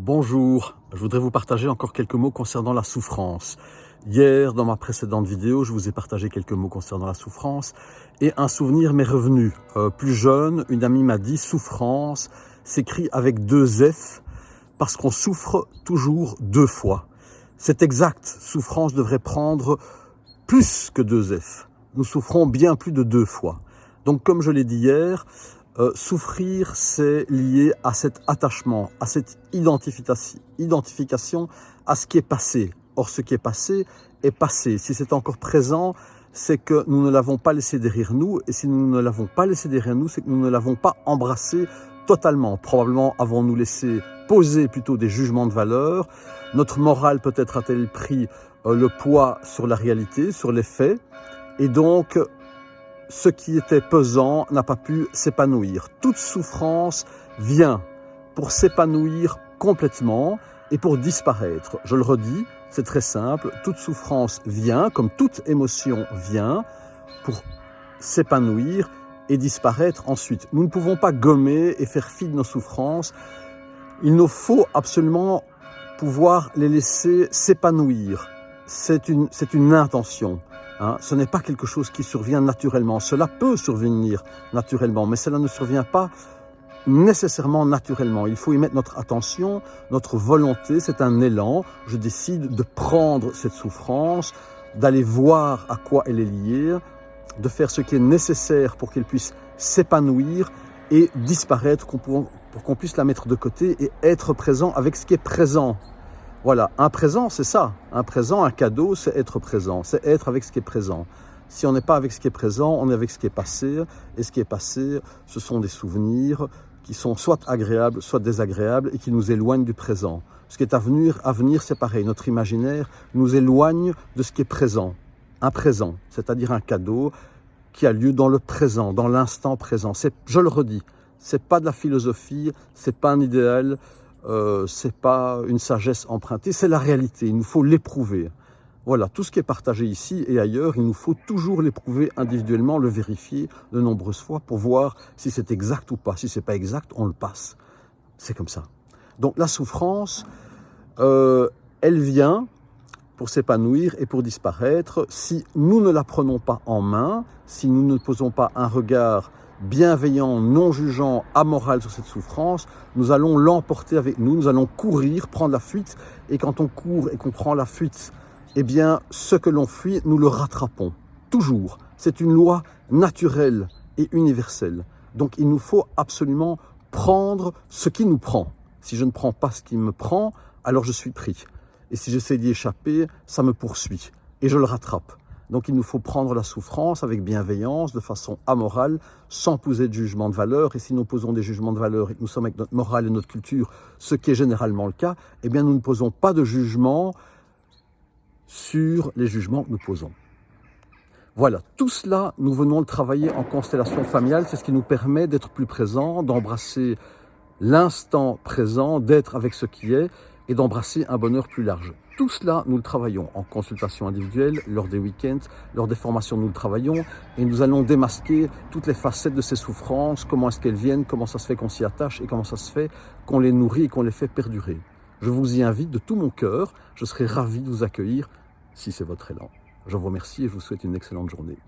Bonjour, je voudrais vous partager encore quelques mots concernant la souffrance. Hier, dans ma précédente vidéo, je vous ai partagé quelques mots concernant la souffrance et un souvenir m'est revenu. Plus jeune, une amie m'a dit « souffrance » s'écrit avec 2 F parce qu'on souffre toujours 2 fois. C'est exact, souffrance devrait prendre plus que 2 F. Nous souffrons bien plus de 2 fois. Donc comme je l'ai dit hier, souffrir, c'est lié à cet attachement, à cette identification à ce qui est passé. Or, ce qui est passé est passé. Si c'est encore présent, c'est que nous ne l'avons pas laissé derrière nous. Et si nous ne l'avons pas laissé derrière nous, c'est que nous ne l'avons pas embrassé totalement. Probablement avons-nous laissé poser plutôt des jugements de valeur. Notre morale peut-être a-t-elle pris le poids sur la réalité, sur les faits. Et donc, ce qui était pesant n'a pas pu s'épanouir. Toute souffrance vient pour s'épanouir complètement et pour disparaître. Je le redis, c'est très simple, toute souffrance vient, comme toute émotion vient, pour s'épanouir et disparaître ensuite. Nous ne pouvons pas gommer et faire fi de nos souffrances. Il nous faut absolument pouvoir les laisser s'épanouir. C'est une intention. Ce n'est pas quelque chose qui survient naturellement. Cela peut survenir naturellement, mais cela ne survient pas nécessairement naturellement. Il faut y mettre notre attention, notre volonté, c'est un élan. Je décide de prendre cette souffrance, d'aller voir à quoi elle est liée, de faire ce qui est nécessaire pour qu'elle puisse s'épanouir et disparaître, pour qu'on puisse la mettre de côté et être présent avec ce qui est présent. Voilà, un présent, c'est ça. Un présent, un cadeau, c'est être présent. C'est être avec ce qui est présent. Si on n'est pas avec ce qui est présent, on est avec ce qui est passé. Et ce qui est passé, ce sont des souvenirs qui sont soit agréables, soit désagréables et qui nous éloignent du présent. Ce qui est à venir, c'est pareil. Notre imaginaire nous éloigne de ce qui est présent. Un présent, c'est-à-dire un cadeau qui a lieu dans le présent, dans l'instant présent. Je le redis, c'est pas de la philosophie, c'est pas un idéal. C'est pas une sagesse empruntée, c'est la réalité, il nous faut l'éprouver. Voilà, tout ce qui est partagé ici et ailleurs, il nous faut toujours l'éprouver individuellement, le vérifier de nombreuses fois pour voir si c'est exact ou pas. Si c'est pas exact, on le passe. C'est comme ça. Donc la souffrance, elle vient pour s'épanouir et pour disparaître. Si nous ne la prenons pas en main, si nous ne posons pas un regard bienveillant, non jugeant, amoral sur cette souffrance, nous allons l'emporter avec nous, nous allons courir, prendre la fuite, et quand on court et qu'on prend la fuite, eh bien, ce que l'on fuit, nous le rattrapons, toujours. C'est une loi naturelle et universelle. Donc, il nous faut absolument prendre ce qui nous prend. Si je ne prends pas ce qui me prend, alors je suis pris. Et si j'essaie d'y échapper, ça me poursuit, et je le rattrape. Donc il nous faut prendre la souffrance avec bienveillance, de façon amorale, sans poser de jugement de valeur. Et si nous posons des jugements de valeur et que nous sommes avec notre morale et notre culture, ce qui est généralement le cas, eh bien nous ne posons pas de jugement sur les jugements que nous posons. Voilà, tout cela, nous venons le travailler en constellation familiale. C'est ce qui nous permet d'être plus présents, d'embrasser l'instant présent, d'être avec ce qui est et d'embrasser un bonheur plus large. Tout cela, nous le travaillons en consultation individuelle, lors des week-ends, lors des formations, nous le travaillons et nous allons démasquer toutes les facettes de ces souffrances, comment est-ce qu'elles viennent, comment ça se fait qu'on s'y attache et comment ça se fait qu'on les nourrit et qu'on les fait perdurer. Je vous y invite de tout mon cœur, je serai ravi de vous accueillir si c'est votre élan. Je vous remercie et je vous souhaite une excellente journée.